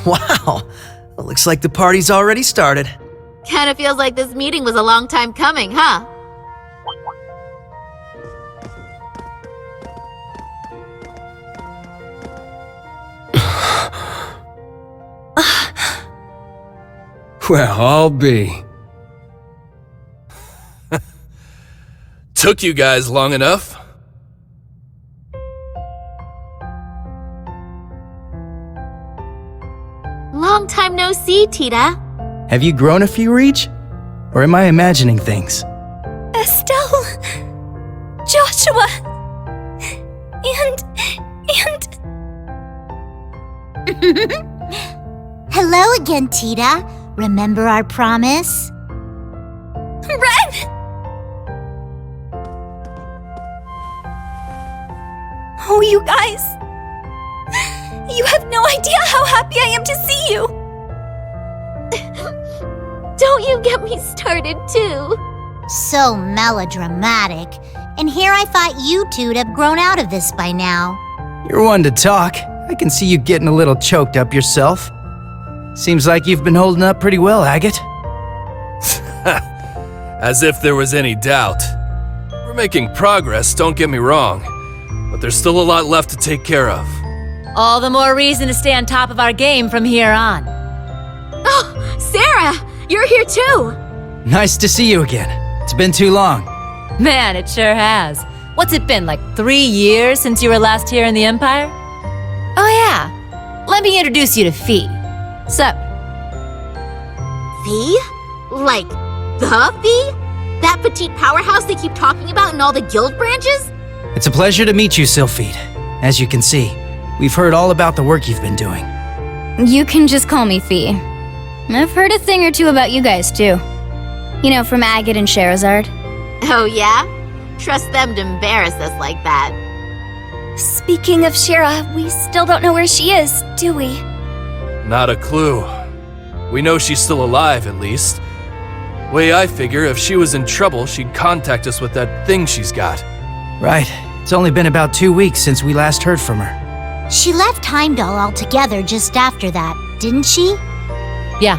Wow, well, looks like the party's already started. Kinda feels like this meeting was a long time coming, huh? Well, I'll be. Took you guys long enough. Long time no see, Tita. Have you grown a few, Reach? Or am I imagining things? Estelle, Joshua, and... Hello again, Tita. Remember our promise? Ren! Oh, you guys. You have no idea how happy I am to see you. Don't you get me started, too. So melodramatic. And here I thought you two'd have grown out of this by now. You're one to talk. I can see you getting a little choked up yourself. Seems like you've been holding up pretty well, Agate. As if there was any doubt. We're making progress, don't get me wrong. But there's still a lot left to take care of. All the more reason to stay on top of our game from here on. Oh, Sarah! You're here, too! Nice to see you again. It's been too long. Man, it sure has. What's it been, like 3 years since you were last here in the Empire? Oh yeah, let me introduce you to Fee. Sup? Fee? Like, the Fee? That petite powerhouse they keep talking about in all the guild branches? It's a pleasure to meet you, Sylphide. As you can see, we've heard all about the work you've been doing. You can just call me Fee. I've heard a thing or two about you guys, too. You know, from Agate and Sherazard. Oh, yeah? Trust them to embarrass us like that. Speaking of Shira, we still don't know where she is, do we? Not a clue. We know she's still alive, at least. Way I figure, if she was in trouble, she'd contact us with that thing she's got. Right. It's only been about 2 weeks since we last heard from her. She left Heimdall altogether just after that, didn't she? Yeah,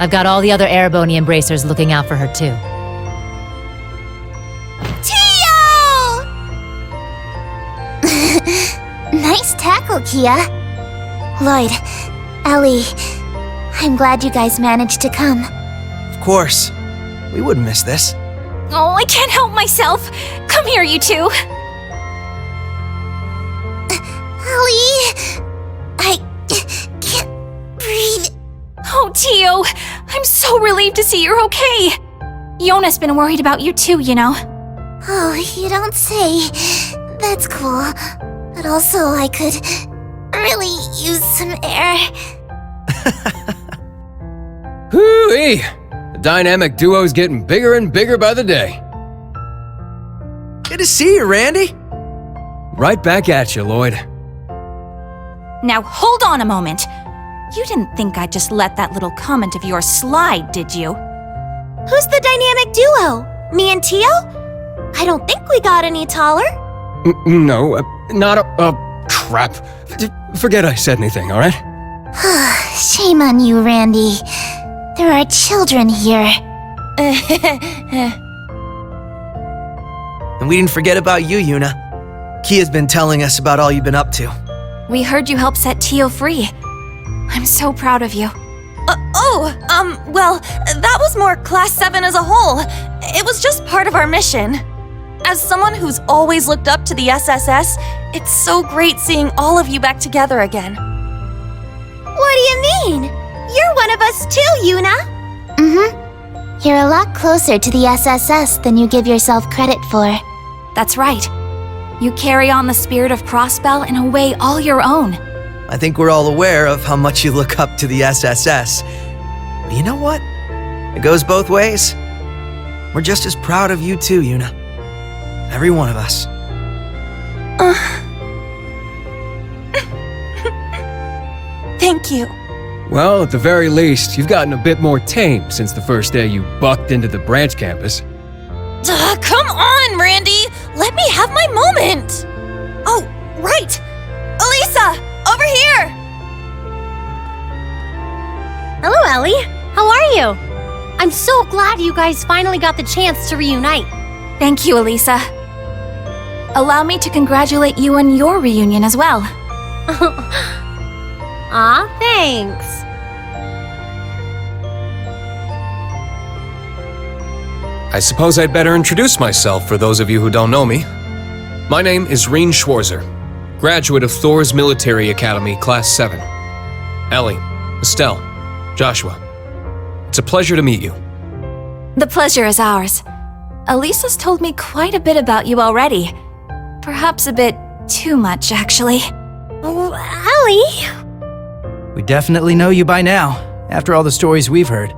I've got all the other Erebonian bracers looking out for her too. Tio! Nice tackle, Kia. Lloyd, Ellie, I'm glad you guys managed to come. Of course. We wouldn't miss this. Oh, I can't help myself. Come here, you two. Ellie, I can't breathe. Oh, Tio, I'm so relieved to see you're okay. Yona's been worried about you too, you know. Oh, you don't say. That's cool. But also, I could really use some air. Hoo-wee! The dynamic duo's getting bigger and bigger by the day. Good to see you, Randy. Right back at you, Lloyd. Now hold on a moment. You didn't think I'd just let that little comment of yours slide, did you? Who's the dynamic duo? Me and Tio? I don't think we got any taller. No, not a... crap. Forget I said anything, alright? Shame on you, Randy. There are children here. And we didn't forget about you, Yuna. Kia's been telling us about all you've been up to. We heard you helped set Tio free. I'm so proud of you. Well, that was more Class 7 as a whole. It was just part of our mission. As someone who's always looked up to the SSS, it's so great seeing all of you back together again. What do you mean? You're one of us too, Yuna. Mm-hmm. You're a lot closer to the SSS than you give yourself credit for. That's right. You carry on the spirit of Crossbell in a way all your own. I think we're all aware of how much you look up to the SSS. But you know what? It goes both ways. We're just as proud of you too, Yuna. Every one of us. Thank you. Well, at the very least, you've gotten a bit more tame since the first day you bucked into the branch campus. Come on, Randy! Let me have my moment! Oh, right! Elisa! Over here! Ellie. How are you? I'm so glad you guys finally got the chance to reunite. Thank you, Elisa. Allow me to congratulate you on your reunion as well. Aw, thanks. I suppose I'd better introduce myself for those of you who don't know me. My name is Reen Schwarzer, graduate of Thor's Military Academy, Class 7. Ellie, Estelle, Joshua. It's a pleasure to meet you. The pleasure is ours. Elisa's told me quite a bit about you already. Perhaps a bit too much, actually. Oh, Ellie! We definitely know you by now, after all the stories we've heard.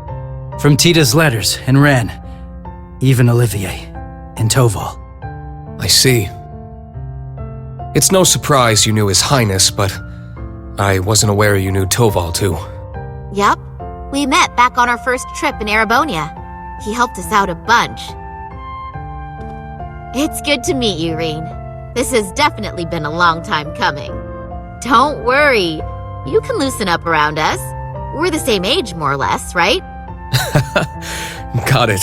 From Tita's letters and Ren, even Olivier and Toval. I see. It's no surprise you knew His Highness, but I wasn't aware you knew Toval too. Yup. We met back on our first trip in Arabonia. He helped us out a bunch. It's good to meet you, Reen. This has definitely been a long time coming. Don't worry. You can loosen up around us. We're the same age, more or less, right? Got it.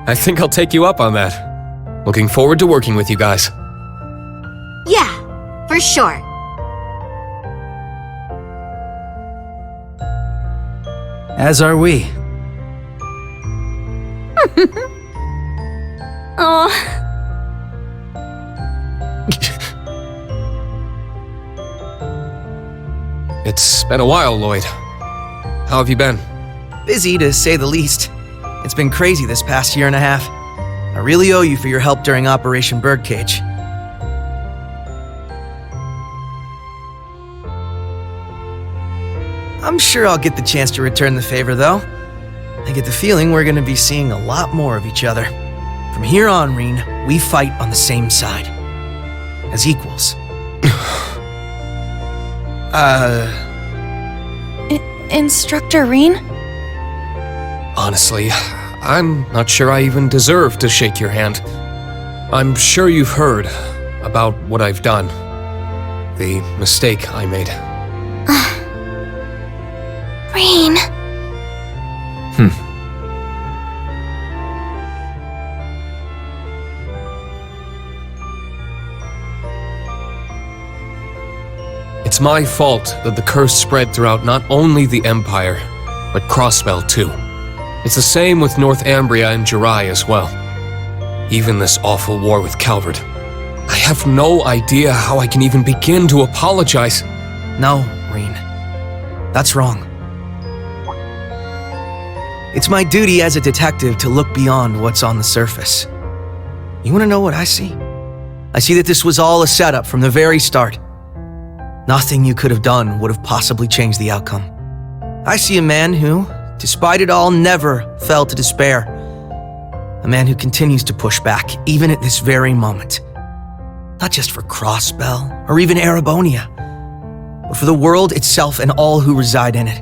I think I'll take you up on that. Looking forward to working with you guys. Yeah, for sure. As are we. Oh, It's been a while, Lloyd. How have you been? Busy, to say the least. It's been crazy this past year and a half. I really owe you for your help during Operation Birdcage. I'm sure I'll get the chance to return the favor, though. I get the feeling we're gonna be seeing a lot more of each other. From here on, Reen, we fight on the same side. As equals. Instructor Reen? Honestly, I'm not sure I even deserve to shake your hand. I'm sure you've heard about what I've done. The mistake I made. Reen. It's my fault that the curse spread throughout not only the Empire, but Crossbell too. It's the same with North Ambria and Jirai as well. Even this awful war with Calvard. I have no idea how I can even begin to apologize. No, Reen. That's wrong. It's my duty as a detective to look beyond what's on the surface. You want to know what I see? I see that this was all a setup from the very start. Nothing you could have done would have possibly changed the outcome. I see a man who, despite it all, never fell to despair. A man who continues to push back, even at this very moment. Not just for Crossbell, or even Arabonia, but for the world itself and all who reside in it.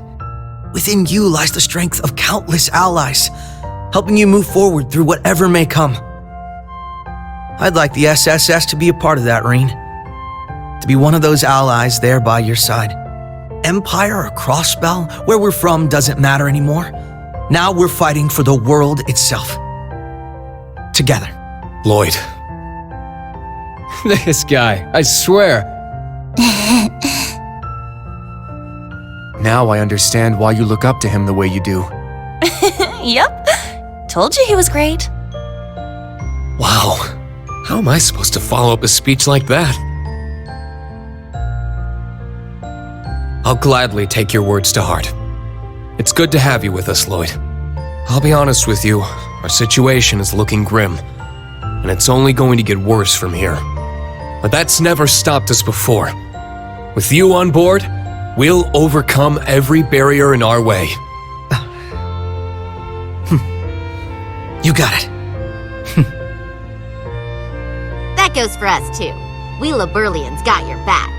Within you lies the strength of countless allies, helping you move forward through whatever may come. I'd like the SSS to be a part of that, Reen. To be one of those allies there by your side. Empire or Crossbell, where we're from doesn't matter anymore. Now we're fighting for the world itself. Together. Lloyd. This guy, I swear. Now I understand why you look up to him the way you do. Yep. Told you he was great. Wow. How am I supposed to follow up a speech like that? I'll gladly take your words to heart. It's good to have you with us, Lloyd. I'll be honest with you, our situation is looking grim, and it's only going to get worse from here. But that's never stopped us before. With you on board, we'll overcome every barrier in our way. You got it. That goes for us, too. We Liberlians got your back.